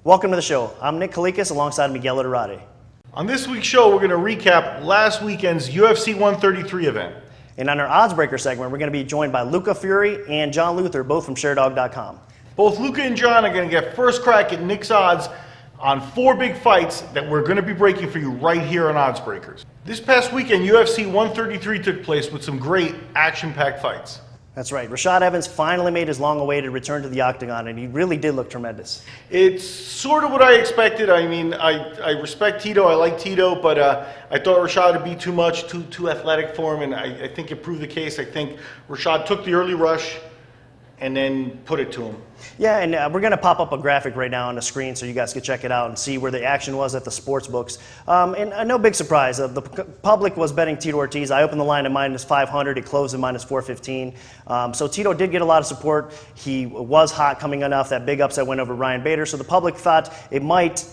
Welcome to the show. I'm Nick Kalikas alongside Miguel Iturrate. On this week's show, we're going to recap last weekend's UFC 133 event. And on our Oddsbreaker segment, we're going to be joined by Luca Fury and John Luther, both from ShareDog.com. Both Luca and John are going to get first crack at Nick's odds on 4 big fights that we're going to be breaking for you right here on Oddsbreakers. This past weekend, UFC 133 took place with some great action-packed fights. That's right. Rashad Evans finally made his long-awaited return to the octagon, and he really did look tremendous. It's sort of what I expected. I mean, I respect Tito. I like Tito, but I thought Rashad would be too much, too athletic for him, and I think it proved the case. I think Rashad took the early rush and then put it to him. Yeah, and we're going to pop up a graphic right now on the screen so you guys can check it out and see where the action was at the sports books. And no big surprise, the public was betting Tito Ortiz. I opened the line at -500. It closed at -415. So Tito did get a lot of support. He was hot coming enough. That big upset went over Ryan Bader. So the public thought it might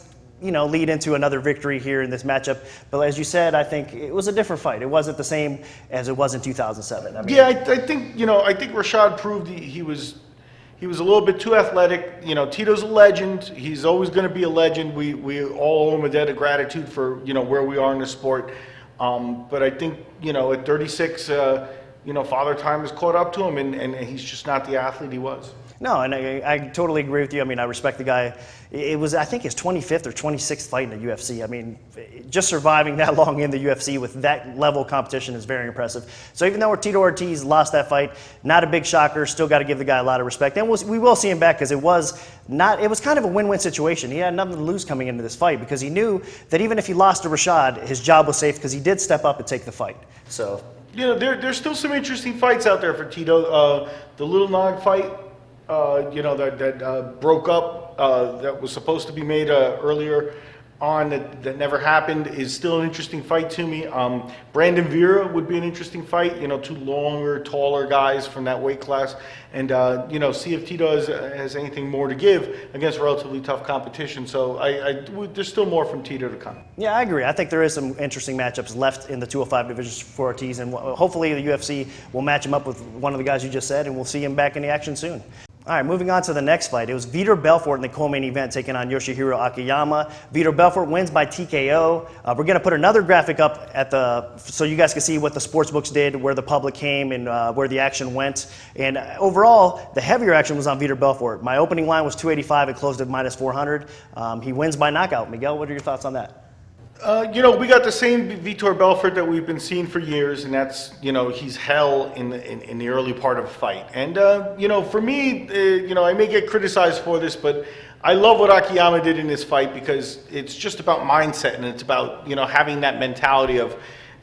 lead into another victory here in this matchup. But as you said, I think it was a different fight. It wasn't the same as it was in 2007. I mean, yeah, I think Rashad proved he was a little bit too athletic. Tito's a legend. He's always going to be a legend. We all owe him a debt of gratitude for where we are in the sport. But I think at 36, Father Time has caught up to him, and he's just not the athlete he was. No, and I totally agree with you. I mean, I respect the guy. It was, I think, his 25th or 26th fight in the UFC. I mean, just surviving that long in the UFC with that level of competition is very impressive. So even though Tito Ortiz lost that fight, not a big shocker. Still got to give the guy a lot of respect. And we will see him back because it was kind of a win-win situation. He had nothing to lose coming into this fight because he knew that even if he lost to Rashad, his job was safe because he did step up and take the fight. So there's still some interesting fights out there for Tito. The Little Nog fight, that broke up, that was supposed to be made earlier on that never happened, is still an interesting fight to me. Brandon Vera would be an interesting fight, 2 longer, taller guys from that weight class, and see if Tito has anything more to give against relatively tough competition. So there's still more from Tito to come. Yeah, I agree. I think there is some interesting matchups left in the 205 division for Ortiz, and hopefully the UFC will match him up with one of the guys you just said, and we'll see him back in the action soon. All right, moving on to the next fight. It was Vitor Belfort in the co-main event taking on Yoshihiro Akiyama. Vitor Belfort wins by TKO. We're going to put another graphic up so you guys can see what the sportsbooks did, where the public came, and where the action went. And overall, the heavier action was on Vitor Belfort. My opening line was 285. It closed at -400. He wins by knockout. Miguel, what are your thoughts on that? We got the same Vitor Belfort that we've been seeing for years, and that's, he's hell in the early part of a fight. And, for me, I may get criticized for this, but I love what Akiyama did in this fight because it's just about mindset, and it's about, having that mentality of,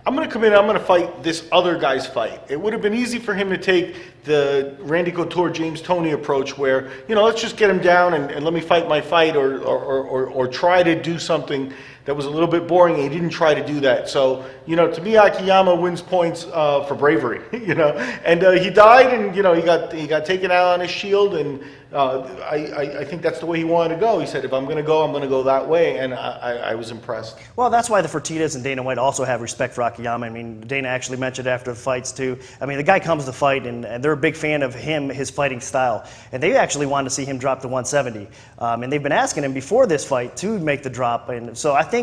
I'm going to come in, I'm going to fight this other guy's fight. It would have been easy for him to take the Randy Couture, James Toney approach where, let's just get him down and let me fight my fight or try to do something that was a little bit boring. He didn't try to do that. So, to me, Akiyama wins points for bravery, and he died, and, he got taken out on his shield, and I think that's the way he wanted to go. He said, if I'm going to go that way, and I was impressed. Well, that's why the Fertittas and Dana White also have respect for Akiyama. I mean, Dana actually mentioned after the fights, too. I mean, the guy comes to fight, and they're a big fan of him, his fighting style. And they actually wanted to see him drop to 170. And they've been asking him before this fight to make the drop. And so I think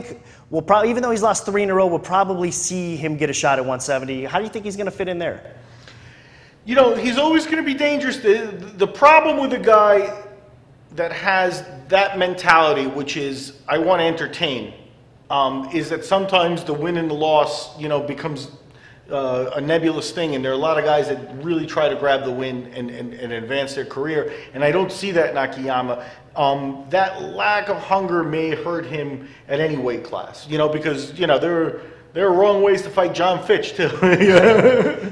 we'll probably, even though he's lost 3 in a row, we'll probably see him get a shot at 170. How do you think he's going to fit in there? He's always going to be dangerous. The problem with a guy that has that mentality, which is, I want to entertain, is that sometimes the win and the loss, becomes a nebulous thing. And there are a lot of guys that really try to grab the win and advance their career. And I don't see that in Akiyama. That lack of hunger may hurt him at any weight class, because, there are wrong ways to fight John Fitch, too.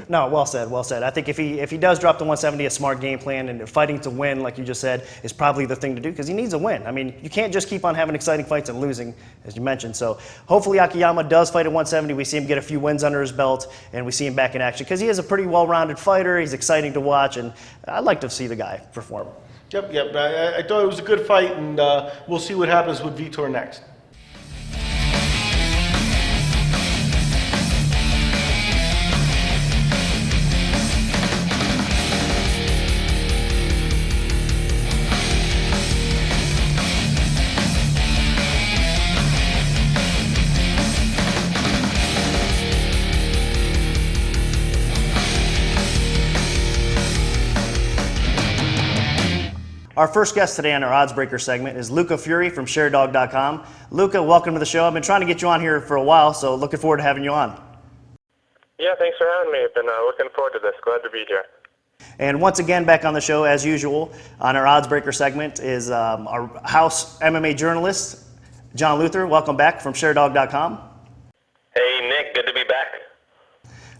No, well said, well said. I think if he does drop to 170, a smart game plan, and fighting to win, like you just said, is probably the thing to do because he needs a win. I mean, you can't just keep on having exciting fights and losing, as you mentioned. So hopefully Akiyama does fight at 170. We see him get a few wins under his belt, and we see him back in action because he is a pretty well-rounded fighter. He's exciting to watch, and I'd like to see the guy perform. Yep. I thought it was a good fight, and we'll see what happens with Vitor next. Our first guest today on our Odds Breaker segment is Luca Fury from ShareDog.com. Luca, welcome to the show. I've been trying to get you on here for a while, so looking forward to having you on. Yeah, thanks for having me. I've been looking forward to this. Glad to be here. And once again, back on the show, as usual, on our Odds Breaker segment is our house MMA journalist, John Luther. Welcome back from ShareDog.com. Hey, Nick. Good to be back.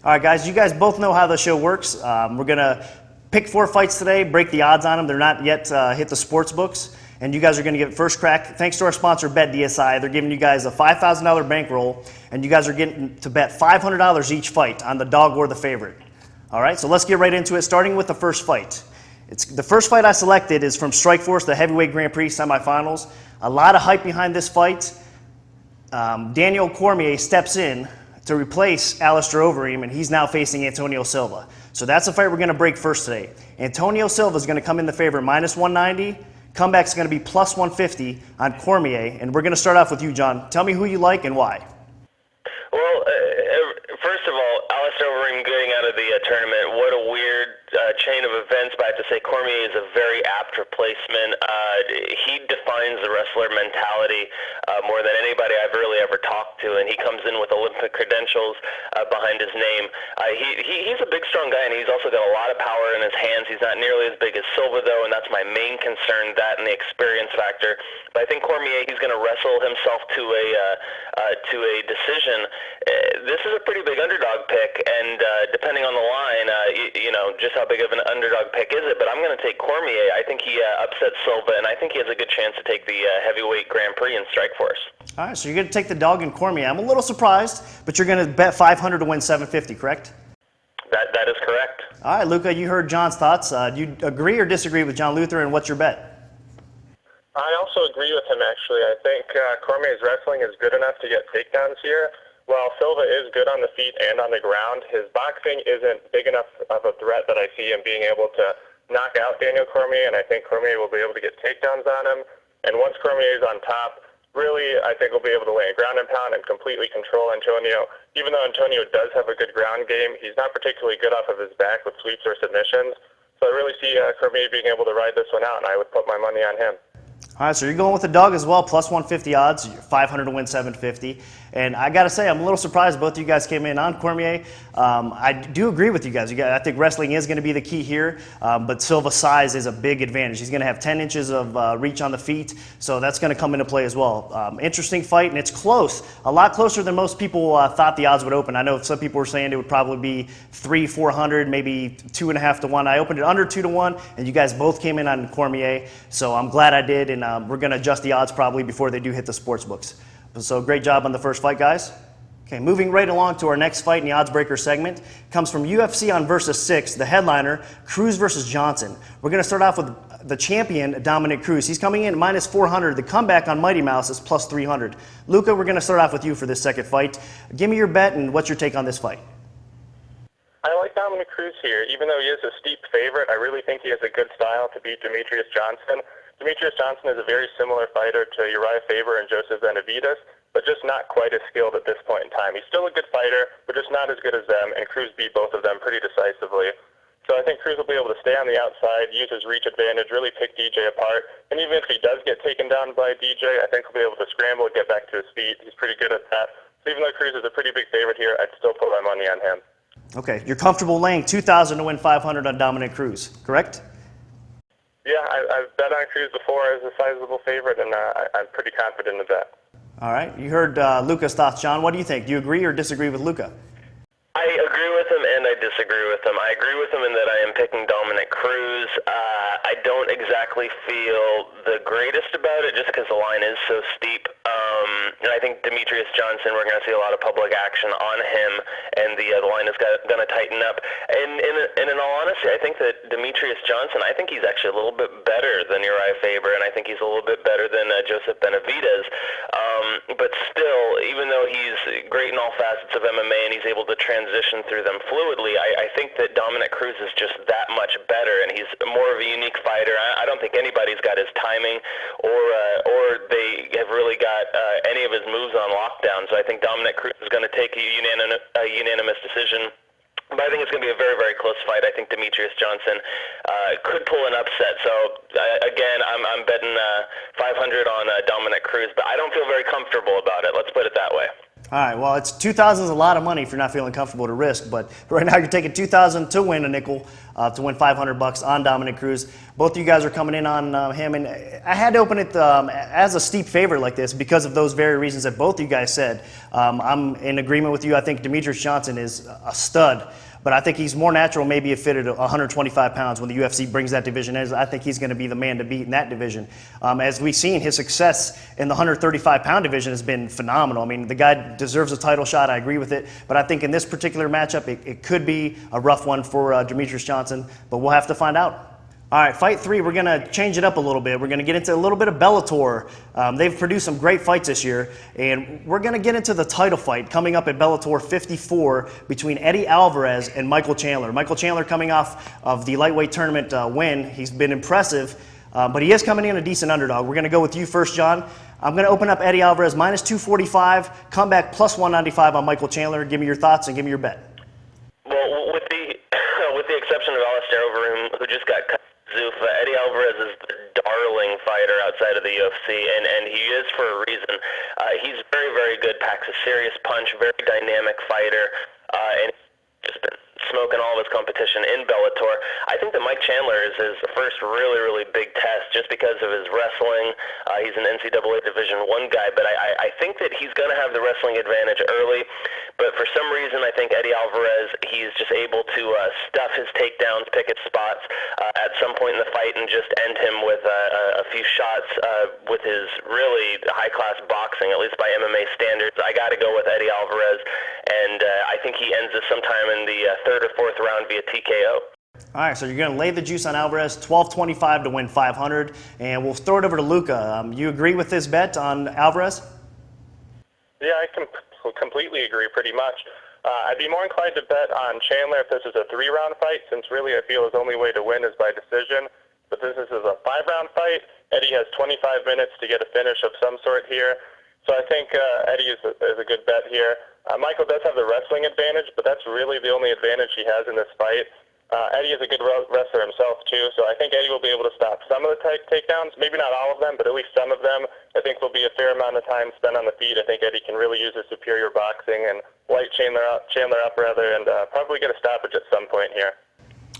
All right, guys, you guys both know how the show works. We're going to pick 4 fights today, break the odds on them. They're not yet hit the sports books, and you guys are going to get first crack. Thanks to our sponsor, BetDSI. They're giving you guys a $5,000 bankroll, and you guys are getting to bet $500 each fight on the dog or the favorite. All right, so let's get right into it, starting with the first fight. The first fight I selected is from Strikeforce, the Heavyweight Grand Prix semifinals. A lot of hype behind this fight. Daniel Cormier steps in to replace Alistair Overeem, and he's now facing Antonio Silva. So that's the fight we're going to break first today. Antonio Silva is going to come in the favor minus 190. Comeback's going to be plus 150 on Cormier. And we're going to start off with you, John. Tell me who you like and why. Well, first of all, Alistair Overeem getting out of the tournament, what a weird chain of events, but I have to say Cormier is a very apt replacement. He defines the wrestler mentality more than anybody I've really ever talked to, and he comes in with Olympic credentials behind his name. He's a big, strong guy, and he's also got a lot of power in his hands. He's not nearly as big as Silva, though, and that's my main concern, that and the experience factor. But I think Cormier, he's going to wrestle himself to a decision. This is a pretty big underdog pick, and depending on the line, just how big of an underdog pick is it? But I'm going to take Cormier. I think he upsets Silva, and I think he has a good chance to take the heavyweight Grand Prix in Strikeforce. All right, so you're going to take the dog in Cormier. I'm a little surprised, but you're going to bet 500 to win 750, correct? That is correct. All right, Luca, you heard John's thoughts. Do you agree or disagree with John Luther, and what's your bet? I also agree with him, actually. I think Cormier's wrestling is good enough to get takedowns here. While Silva is good on the feet and on the ground, his boxing isn't big enough of a threat that I see him being able to knock out Daniel Cormier, and I think Cormier will be able to get takedowns on him. And once Cormier is on top, really, I think we'll be able to land ground and pound and completely control Antonio. Even though Antonio does have a good ground game, he's not particularly good off of his back with sweeps or submissions. So I really see Cormier being able to ride this one out, and I would put my money on him. All right, so you're going with the dog as well, plus 150 odds, 500 to win 750. And I got to say, I'm a little surprised both of you guys came in on Cormier. I do agree with you guys. I think wrestling is going to be the key here, but Silva's size is a big advantage. He's going to have 10 inches of reach on the feet, so that's going to come into play as well. Interesting fight, and it's close. A lot closer than most people thought the odds would open. I know some people were saying it would probably be 300-400, maybe 2.5 to 1. I opened it under 2 to 1, and you guys both came in on Cormier, so I'm glad I did, and we're going to adjust the odds probably before they do hit the sports books. So great job on the first fight, guys. Okay, moving right along to our next fight in the Odds Breaker segment comes from UFC on Versus 6, the headliner, Cruz versus Johnson. We're going to start off with the champion, Dominic Cruz. He's coming in minus 400. The comeback on Mighty Mouse is plus 300. Luca, we're going to start off with you for this second fight. Give me your bet and what's your take on this fight? I like Dominic Cruz here. Even though he is a steep favorite, I really think he has a good style to beat Demetrius Johnson. Demetrius Johnson is a very similar fighter to Uriah Faber and Joseph Benavidez, but just not quite as skilled at this point in time. He's still a good fighter, but just not as good as them, and Cruz beat both of them pretty decisively. So I think Cruz will be able to stay on the outside, use his reach advantage, really pick DJ apart, and even if he does get taken down by DJ, I think he'll be able to scramble and get back to his feet. He's pretty good at that. So even though Cruz is a pretty big favorite here, I'd still put my money on him. Okay, you're comfortable laying $2,000 to win 500 on Dominic Cruz, correct? Yeah, I've bet on Cruz before as a sizable favorite, and I'm pretty confident in that. All right, you heard Luca's thoughts, John. What do you think? Do you agree or disagree with Luca? I agree with him and I disagree with him. I agree with him in that I am picking Dominic Cruz. I don't exactly feel the greatest about it just because the line is so steep. And I think Demetrius Johnson, we're going to see a lot of public action on him, and the line is going to tighten up. And in all honesty, I think that Demetrius Johnson, I think he's actually a little bit better than Uriah Faber, and I think he's a little bit better than Joseph Benavidez. But still, even though he's great in all facets of MMA and he's able to transition through them fluidly, I think that Dominic Cruz is just that much better, and he's more of a unique fighter. I don't think anybody's got his timing or they have really got any of his moves on lockdown. So I think Dominic Cruz is going to take a unanimous decision. But I think it's going to be a very, very close fight. I think Demetrius Johnson could pull an upset. So, again, I'm betting 500 on Dominic Cruz, but I don't feel very comfortable about it. Let's put it that way. All right, well, it's 2,000 is a lot of money if you're not feeling comfortable to risk, but right now you're taking 2,000 to win a nickel, to win $500 on Dominic Cruz. Both of you guys are coming in on him, and I had to open it as a steep favorite like this because of those very reasons that both of you guys said. I'm in agreement with you. I think Demetrius Johnson is a stud, but I think he's more natural maybe if fitted at 125 pounds when the UFC brings that division in. I think he's going to be the man to beat in that division. As we've seen, his success in the 135-pound division has been phenomenal. I mean, the guy deserves a title shot. I agree with it. But I think in this particular matchup, it could be a rough one for Demetrius Johnson, but we'll have to find out. All right, fight 3, we're going to change it up a little bit. We're going to get into a little bit of Bellator. They've produced some great fights this year, and we're going to get into the title fight coming up at Bellator 54 between Eddie Alvarez and Michael Chandler. Michael Chandler coming off of the lightweight tournament win. He's been impressive, but he is coming in a decent underdog. We're going to go with you first, John. I'm going to open up Eddie Alvarez minus 245, comeback plus 195 on Michael Chandler. Give me your thoughts and give me your bet. Well, with the exception of Alistair Overeem, who just got cut. Eddie Alvarez is the darling fighter outside of the UFC, and he is for a reason. He's very, very good, packs a serious punch, very dynamic fighter, and he's just been smoking all of his competition in Bellator. I think that Mike Chandler is his first really, really big test just because of his wrestling. He's an NCAA Division I guy, but I think that he's going to have the wrestling advantage early. But for some reason, I think Eddie Alvarez, he's just able to stuff his takedowns, pick his spots at some point in the fight and just end him with a few shots with his really high-class boxing, at least by MMA standards. I got to go with Eddie Alvarez, and I think he ends this sometime in the third or fourth round via TKO. All right, so you're going to lay the juice on Alvarez, 12.25 to win 500, and we'll throw it over to Luca. You agree with this bet on Alvarez? Yeah, I completely agree, pretty much. I'd be more inclined to bet on Chandler if this is a 3-round fight, since really I feel his only way to win is by decision. But this is a 5-round fight. Eddie has 25 minutes to get a finish of some sort here. So I think Eddie is a good bet here. Michael does have the wrestling advantage, but that's really the only advantage he has in this fight. Eddie is a good wrestler himself, too, so I think Eddie will be able to stop some of the takedowns, maybe not all of them, but at least some of them. I think will be a fair amount of time spent on the feet. I think Eddie can really use his superior boxing and light Chandler up and probably get a stoppage at some point here.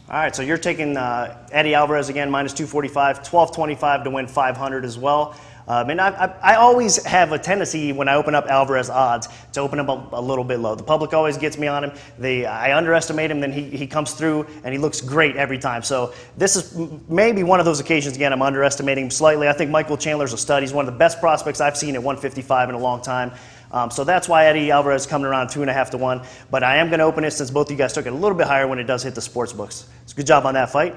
All right, so you're taking Eddie Alvarez again, minus 245, 12.25 to win 500 as well. And I always have a tendency when I open up Alvarez odds to open him up a little bit low. The public always gets me on him. I underestimate him, then he comes through and he looks great every time. So this is maybe one of those occasions, again, I'm underestimating him slightly. I think Michael Chandler's a stud. He's one of the best prospects I've seen at 155 in a long time. So that's why Eddie Alvarez is coming around 2.5 to 1. But I am going to open it since both of you guys took it a little bit higher when it does hit the sports books. So good job on that fight.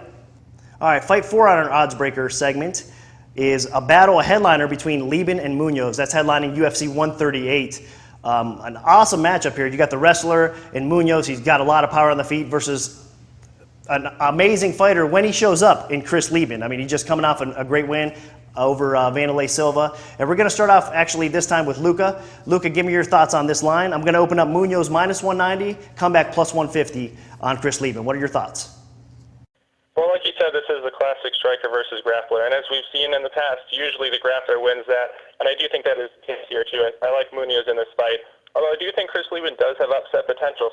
All right, fight 4 on our odds breaker segment is a battle, a headliner between Lieben and Munoz. That's headlining UFC 138. An awesome matchup here. You got the wrestler in Munoz. He's got a lot of power on the feet versus an amazing fighter when he shows up in Chris Lieben. I mean, he's just coming off a great win over Vanderlei Silva. And we're going to start off actually this time with Luca. Luca, give me your thoughts on this line. I'm going to open up Munoz minus 190, comeback plus 150 on Chris Lieben. What are your thoughts? Well, like you said, this is a classic striker versus grappler, and as we've seen in the past, usually the grappler wins that, and I do think that is the case here too. I like Munoz in this fight, although I do think Chris Lieben does have upset potential.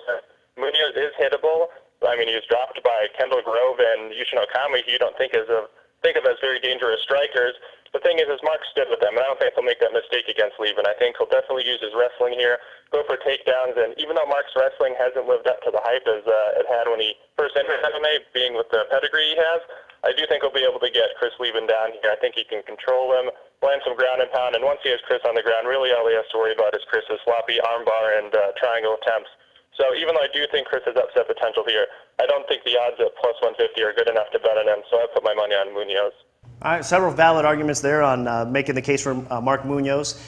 Munoz is hittable. I mean, he was dropped by Kendall Grove and Yushin Okami, who you don't think of as very dangerous strikers. The thing is Mark stood with them, and I don't think he'll make that mistake against Lieben. I think he'll definitely use his wrestling here, go for takedowns, and even though Mark's wrestling hasn't lived up to the hype as it had when he first entered MMA, being with the pedigree he has, I do think he'll be able to get Chris Lieben down here. I think he can control him, land some ground and pound, and once he has Chris on the ground, really all he has to worry about is Chris's sloppy armbar and triangle attempts. So even though I do think Chris has upset potential here, I don't think the odds at plus 150 are good enough to bet on him, so I put my money on Munoz. All right, several valid arguments there on making the case for Mark Munoz.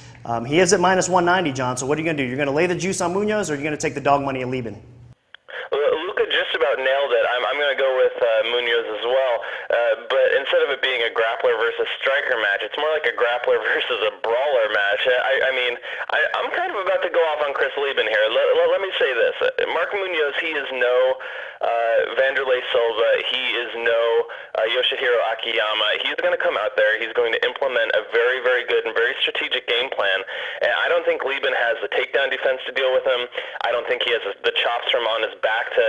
He is at minus 190, John, so what are you going to do? You're going to lay the juice on Munoz, or are you going to take the dog money at Lieben? Luca just about nailed it. I'm going to go with Munoz as well. But instead of it being a grappler versus striker match, it's more like a grappler versus a brawler match. I'm kind of about to go off on Chris Lieben here. Let me say this. Mark Munoz, he is no Vanderlei Silva. He is no Yoshihiro Akiyama. He's going to come out there. He's going to implement a very, very good and very strategic game plan. And I don't think Lieben has the takedown defense to deal with him. I don't think he has the chops from on his back to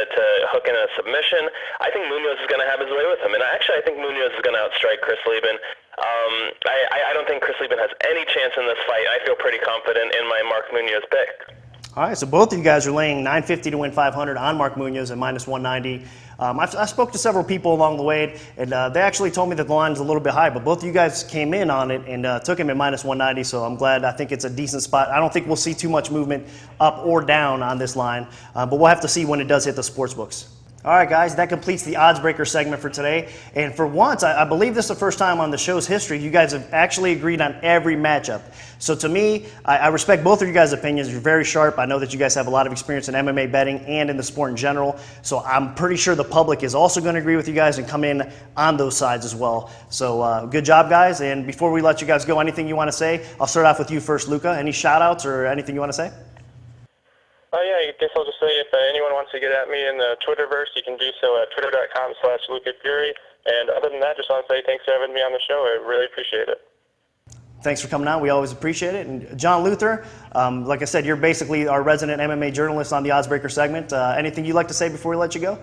hook in a submission. I think Munoz is going to have his way with him. And I think Munoz is going to outstrike Chris Lieben. I don't think Chris Lieben has any chance in this fight. I feel pretty confident in my Mark Munoz pick. All right, so both of you guys are laying 950 to win 500 on Mark Munoz at minus 190. I spoke to several people along the way, and they actually told me that the line is a little bit high, but both of you guys came in on it and took him at minus 190, so I'm glad. I think it's a decent spot. I don't think we'll see too much movement up or down on this line, but we'll have to see when it does hit the sports books. All right, guys, that completes the odds breaker segment for today. And for once, I believe this is the first time on the show's history you guys have actually agreed on every matchup. So to me, I respect both of you guys' opinions. You're very sharp. I know that you guys have a lot of experience in MMA betting and in the sport in general. So I'm pretty sure the public is also going to agree with you guys and come in on those sides as well. So good job, guys. And before we let you guys go, anything you want to say? I'll start off with you first, Luca. Any shout-outs or anything you want to say? I guess I'll just say if anyone wants to get at me in the Twitterverse, you can do so at twitter.com/LucaFury. And other than that, just want to say thanks for having me on the show. I really appreciate it. Thanks for coming on. We always appreciate it. And John Luther, like I said, you're basically our resident MMA journalist on the Oddsbreaker segment. Anything you'd like to say before we let you go?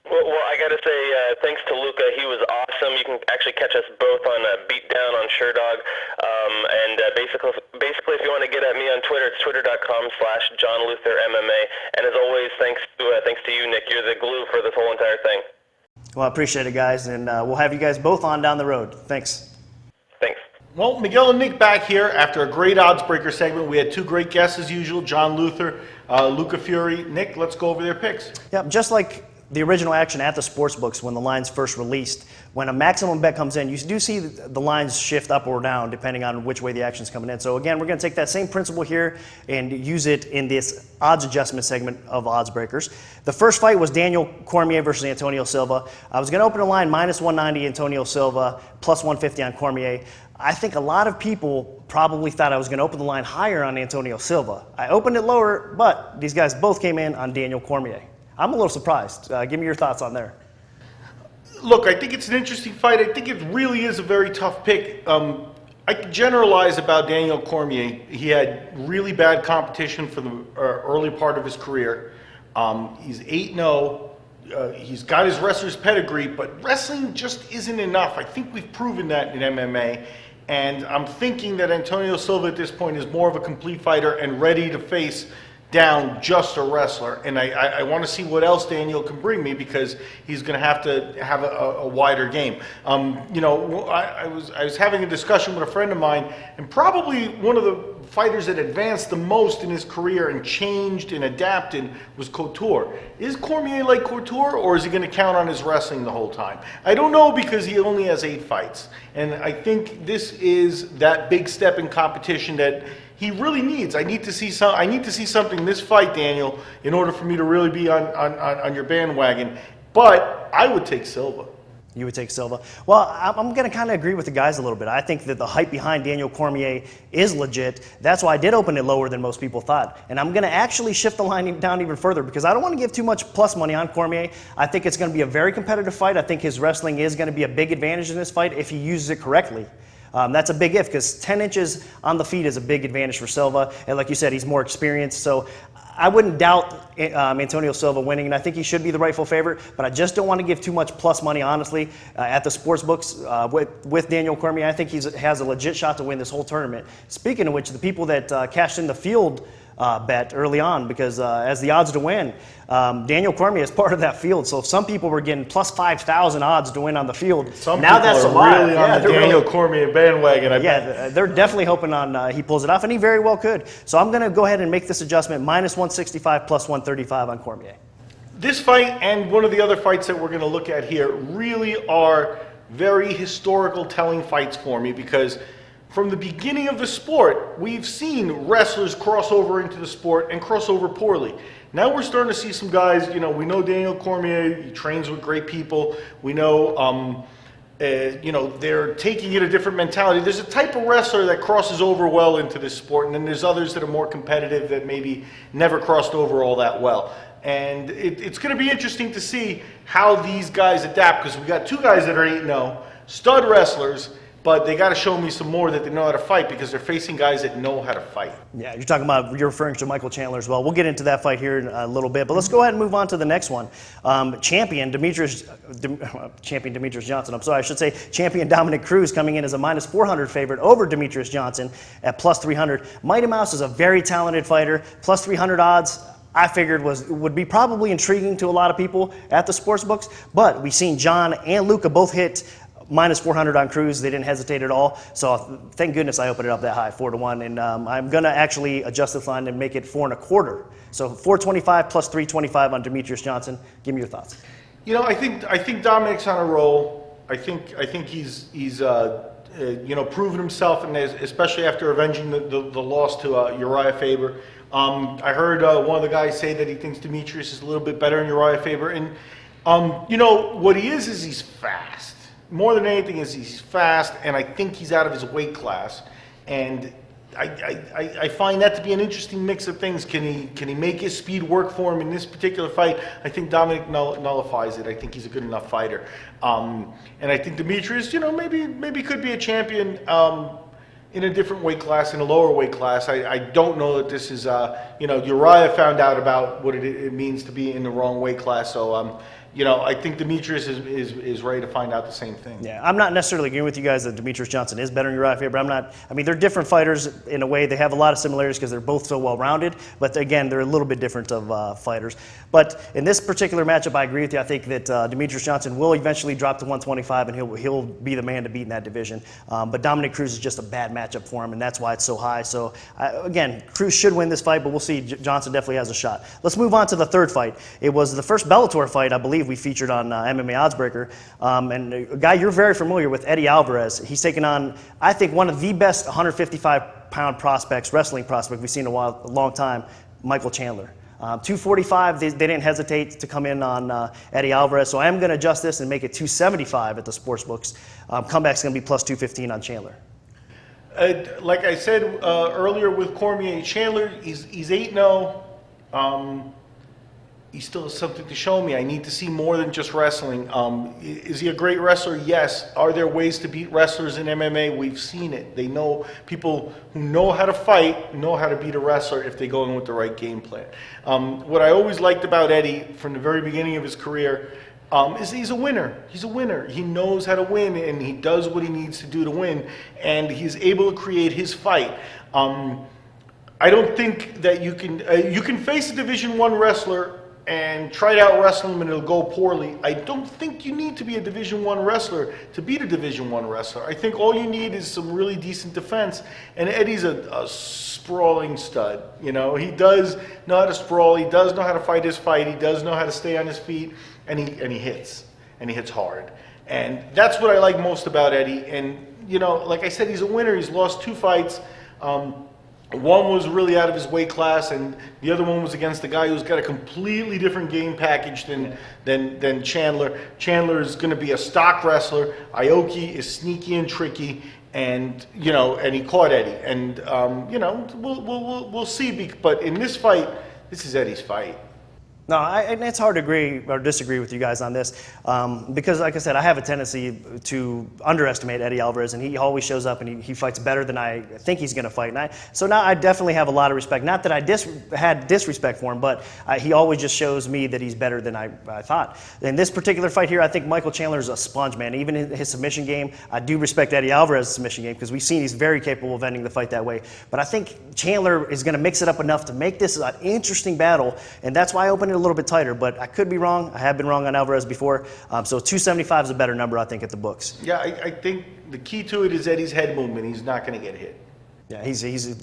Well, I got to say thanks to Luca. He was awesome. You can actually catch us both on Beatdown on SureDog. And basically, if you want to get at me on Twitter, it's twitter.com/JohnLutherMMA. And as always, thanks to you, Nick. You're the glue for this whole entire thing. Well, I appreciate it, guys. And we'll have you guys both on down the road. Thanks. Thanks. Well, Miguel and Nick back here after a great odds breaker segment. We had two great guests as usual, John Luther, Luca Fury. Nick, let's go over their picks. Yep, just like the original action at the sports books when the lines first released, when a maximum bet comes in, you do see the lines shift up or down depending on which way the action's coming in. So again, we're going to take that same principle here and use it in this odds adjustment segment of Odds Breakers. The first fight was Daniel Cormier versus Antonio Silva. I was going to open the line minus 190 Antonio Silva, plus 150 on Cormier. I think a lot of people probably thought I was going to open the line higher on Antonio Silva. I opened it lower, but these guys both came in on Daniel Cormier. I'm a little surprised. Give me your thoughts on there. Look, I think it's an interesting fight. I think it really is a very tough pick. I can generalize about Daniel Cormier. He had really bad competition for the early part of his career. He's 8-0. He's got his wrestler's pedigree, but wrestling just isn't enough. I think we've proven that in MMA. And I'm thinking that Antonio Silva at this point is more of a complete fighter and ready to face down just a wrestler. And I want to see what else Daniel can bring me, because he's going to have a wider game. I was having a discussion with a friend of mine, and probably one of the fighters that advanced the most in his career and changed and adapted was Couture. Is Cormier like Couture, or is he going to count on his wrestling the whole time? I don't know, because he only has 8 fights. And I think this is that big step in competition that he really needs. I need to see something in this fight, Daniel, in order for me to really be on your bandwagon. But I would take Silva. You would take Silva. Well, I'm going to kind of agree with the guys a little bit. I think that the hype behind Daniel Cormier is legit. That's why I did open it lower than most people thought. And I'm going to actually shift the line down even further, because I don't want to give too much plus money on Cormier. I think it's going to be a very competitive fight. I think his wrestling is going to be a big advantage in this fight if he uses it correctly. That's a big if, because 10 inches on the feet is a big advantage for Silva. And like you said, he's more experienced. So I wouldn't doubt Antonio Silva winning, and I think he should be the rightful favorite. But I just don't want to give too much plus money, honestly, at the sports books with Daniel Cormier. I think he has a legit shot to win this whole tournament. Speaking of which, the people that cashed in the field bet early on, because as the odds to win, Daniel Cormier is part of that field. So if some people were getting plus 5,000 odds to win on the field, some now people that's are a lot. really on the Daniel Cormier bandwagon. I bet. They're definitely hoping on he pulls it off, and he very well could. So I'm going to go ahead and make this adjustment, minus 165, plus 135 on Cormier. This fight and one of the other fights that we're going to look at here really are very historical telling fights for me, because from the beginning of the sport, we've seen wrestlers cross over into the sport and cross over poorly. Now we're starting to see some guys, we know Daniel Cormier, he trains with great people. We know, they're taking it a different mentality. There's a type of wrestler that crosses over well into this sport, and then there's others that are more competitive that maybe never crossed over all that well. And it's going to be interesting to see how these guys adapt, because we got two guys that are 8-0, stud wrestlers, but they got to show me some more that they know how to fight, because they're facing guys that know how to fight. Yeah, you're referring to Michael Chandler as well. We'll get into that fight here in a little bit, but let's go ahead and move on to the next one. Champion Demetrius Johnson. I'm sorry, I should say champion Dominic Cruz coming in as a -400 favorite over Demetrius Johnson at +300. Mighty Mouse is a very talented fighter. +300 odds, I figured would be probably intriguing to a lot of people at the sports books, but we've seen John and Luca both hit -400 on Cruz. They didn't hesitate at all. So thank goodness I opened it up that high, 4-1. And I'm going to actually adjust this line and make it 4.25. So 425 plus 325 on Demetrius Johnson. Give me your thoughts. I think Dominic's on a roll. I think he's proven himself, and especially after avenging the loss to Uriah Faber. I heard one of the guys say that he thinks Demetrius is a little bit better than Uriah Faber, and what he is he's fast. More than anything he's fast, and I think he's out of his weight class, and I find that to be an interesting mix of things. Can he make his speed work for him in this particular fight? I think Dominic nullifies it. I think he's a good enough fighter, and I think Demetrius, maybe could be a champion in a different weight class, in a lower weight class. I don't know that this is Uriah found out about what it means to be in the wrong weight class, so I think Demetrius is ready to find out the same thing. Yeah, I'm not necessarily agreeing with you guys that Demetrius Johnson is better than Uriah Faber. They're different fighters in a way. They have a lot of similarities because they're both so well-rounded, but again, they're a little bit different of fighters. But in this particular matchup, I agree with you. I think that Demetrius Johnson will eventually drop to 125, and he'll be the man to beat in that division. But Dominic Cruz is just a bad matchup for him, and that's why it's so high. So, again, Cruz should win this fight, but we'll see. Johnson definitely has a shot. Let's move on to the third fight. It was the first Bellator fight, I believe, we featured on MMA Oddsbreaker, and a guy you're very familiar with, Eddie Alvarez. He's taken on, I think, one of the best 155-pound wrestling prospect we've seen in a long time, Michael Chandler. 245, they didn't hesitate to come in on Eddie Alvarez, so I am going to adjust this and make it 275 at the sports books. Comeback's going to be plus 215 on Chandler. Like I said earlier with Cormier, Chandler, he's 8-0. He still has something to show me. I need to see more than just wrestling. Is he a great wrestler? Yes. Are there ways to beat wrestlers in MMA? We've seen it. They know, people who know how to fight know how to beat a wrestler if they go in with the right game plan. What I always liked about Eddie from the very beginning of his career is he's a winner. He's a winner. He knows how to win, and he does what he needs to do to win, and he's able to create his fight. I don't think that you can face a Division I wrestler and try to out wrestle him and it'll go poorly. I don't think you need to be a Division I wrestler to beat a Division I wrestler. I think all you need is some really decent defense, and Eddie's a sprawling stud. He does know how to sprawl, he does know how to fight his fight, he does know how to stay on his feet, and he hits hard. And that's what I like most about Eddie. And like I said, he's a winner. He's lost 2 fights. One was really out of his weight class, and the other one was against a guy who's got a completely different game package than Chandler. Chandler is going to be a stock wrestler. Aoki is sneaky and tricky, and and he caught Eddie. And we'll see. But in this fight, this is Eddie's fight. No, and it's hard to agree or disagree with you guys on this because, like I said, I have a tendency to underestimate Eddie Alvarez, and he always shows up and he fights better than I think he's going to fight. So now I definitely have a lot of respect. Not that I had disrespect for him, but he always just shows me that he's better than I thought. In this particular fight here, I think Michael Chandler is a sponge, man. Even in his submission game, I do respect Eddie Alvarez's submission game because we've seen he's very capable of ending the fight that way. But I think Chandler is going to mix it up enough to make this an interesting battle, and that's why I opened it a little bit tighter, but I could be wrong. I have been wrong on Alvarez before. So 275 is a better number, I think, at the books. Yeah, I think the key to it is Eddie's head movement. He's not going to get hit. Yeah,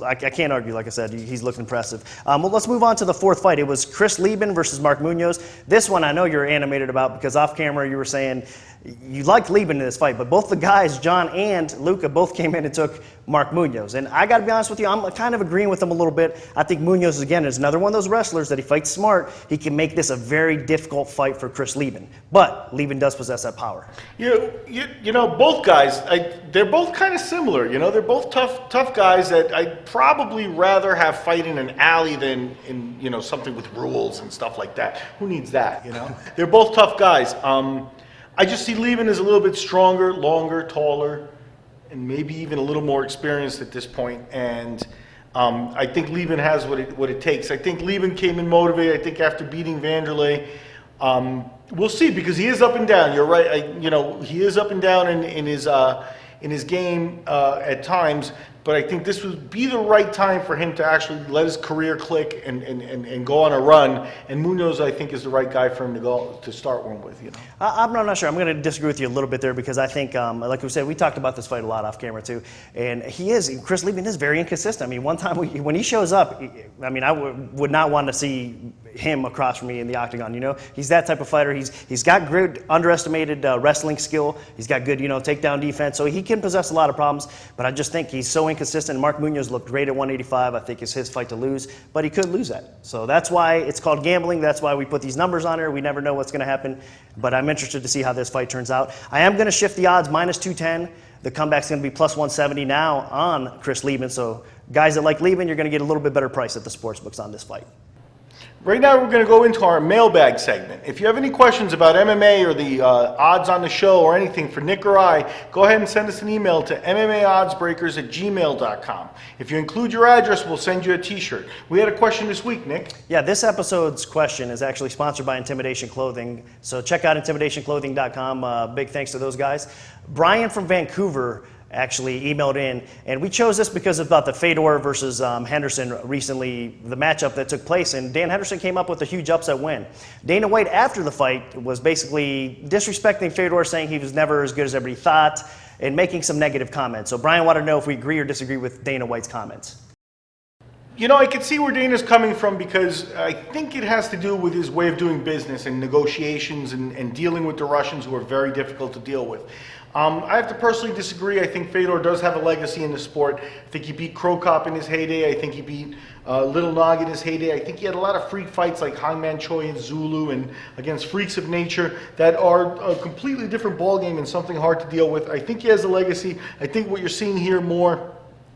I can't argue. Like I said, he's looked impressive. Well, let's move on to the fourth fight. It was Chris Lieben versus Mark Munoz. This one I know you're animated about because off camera you were saying you liked Lieben in this fight, but both the guys, John and Luca, both came in and took Mark Munoz. And I got to be honest with you, I'm kind of agreeing with them a little bit. I think Munoz, again, is another one of those wrestlers that he fights smart. He can make this a very difficult fight for Chris Lieben. But Lieben does possess that power. You know, both guys, they're both kind of similar. You know, they're both tough guys that I'd probably rather have fight in an alley than in, you know, something with rules and stuff like that. Who needs that, you know? They're both tough guys. I just see Lieben as a little bit stronger, longer, taller, and maybe even a little more experienced at this point. And I think Lieben has what it takes. I think Lieben came in motivated. I think after beating Vanderlei, we'll see, because he is up and down. You're right. You know, he is up and down in his game at times. But I think this would be the right time for him to actually let his career click and go on a run. And Munoz, I think, is the right guy for him to start one with. You know, I'm not sure. I'm going to disagree with you a little bit there because I think, like we said, we talked about this fight a lot off camera too. And Chris Lieben is very inconsistent. I mean, one time when he shows up, I mean, I would not want to see him across from me in the octagon. You know, he's that type of fighter. He's got good underestimated wrestling skill. He's got good, you know, takedown defense. So he can possess a lot of problems. But I just think he's so inconsistent. Mark Munoz looked great at 185. I think it's his fight to lose, but he could lose that. So that's why it's called gambling. That's why we put these numbers on here. We never know what's going to happen. But I'm interested to see how this fight turns out. I am going to shift the odds minus 210. The comeback's going to be plus 170 now on Chris Lieben. So guys that like Lieben, you're going to get a little bit better price at the sports books on this fight. right now we're going to go into our mailbag segment. If you have any questions about MMA or the odds on the show or anything for Nick or I, go ahead and send us an email to MMAoddsbreakers@gmail.com. If you include your address, we'll send you a t-shirt. We had a question this week, Nick. Yeah, this episode's question is actually sponsored by Intimidation Clothing. So check out intimidationclothing.com. Big thanks to those guys. Brian from Vancouver actually emailed in, and we chose this because about the Fedor versus Henderson recently, the matchup that took place, and Dan Henderson came up with a huge upset win. Dana White, after the fight, was basically disrespecting Fedor, saying he was never as good as everybody thought, and making some negative comments. So Brian wanted to know if we agree or disagree with Dana White's comments. You know, I can see where Dana's coming from, because I think it has to do with his way of doing business and negotiations and dealing with the Russians, who are very difficult to deal with. I have to personally disagree. I think Fedor does have a legacy in the sport. I think he beat Krokop in his heyday. I think he beat Little Nog in his heyday. I think he had a lot of freak fights like Hangman Choi and Zulu, and against freaks of nature that are a completely different ballgame and something hard to deal with. I think he has a legacy. I think what you're seeing here more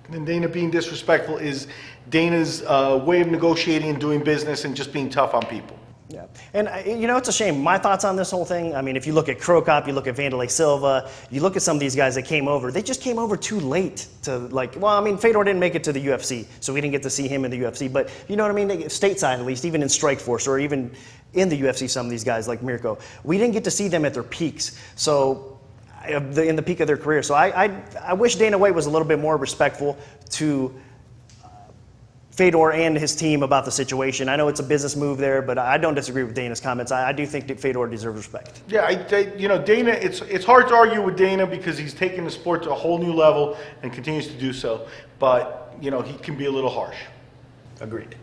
than Dana being disrespectful is Dana's way of negotiating and doing business and just being tough on people. Yeah, and you know, it's a shame. My thoughts on this whole thing, I mean, if you look at Krokop, you look at Vanderlei Silva, you look at some of these guys that came over, they just came over too late to, like, well, I mean, Fedor didn't make it to the UFC, so we didn't get to see him in the UFC, but you know what I mean, stateside at least, even in Strikeforce, or even in the UFC, some of these guys like Mirko, we didn't get to see them at their peaks, so in the peak of their career. So I wish Dana White was a little bit more respectful to Fedor and his team about the situation. I know it's a business move there, but I don't disagree with Dana's comments. I do think that Fedor deserves respect. Yeah, you know, Dana, it's hard to argue with Dana because he's taken the sport to a whole new level and continues to do so. But, you know, he can be a little harsh. Agreed.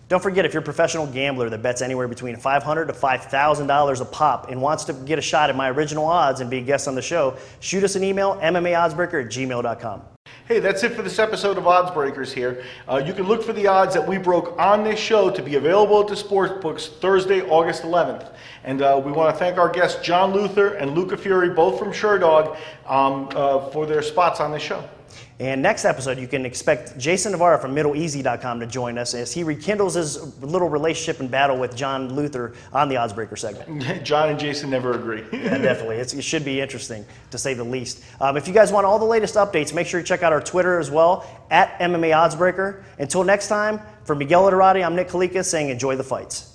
Don't forget, if you're a professional gambler that bets anywhere between $500 to $5,000 a pop and wants to get a shot at my original odds and be a guest on the show, shoot us an email, MMAoddsbreaker@gmail.com. Hey, that's it for this episode of Odds Breakers here. You can look for the odds that we broke on this show to be available at the sports books Thursday, August 11th. And we want to thank our guests, John Luther and Luca Fury, both from Sherdog, for their spots on this show. And next episode, you can expect Jason Navarro from MiddleEasy.com to join us as he rekindles his little relationship and battle with John Luther on the Oddsbreaker segment. John and Jason never agree. Yeah, definitely. It should be interesting, to say the least. If you guys want all the latest updates, make sure you check out our Twitter as well, @MMA Oddsbreaker. Until next time, for Miguel Iturrate, I'm Nick Kalika saying enjoy the fights.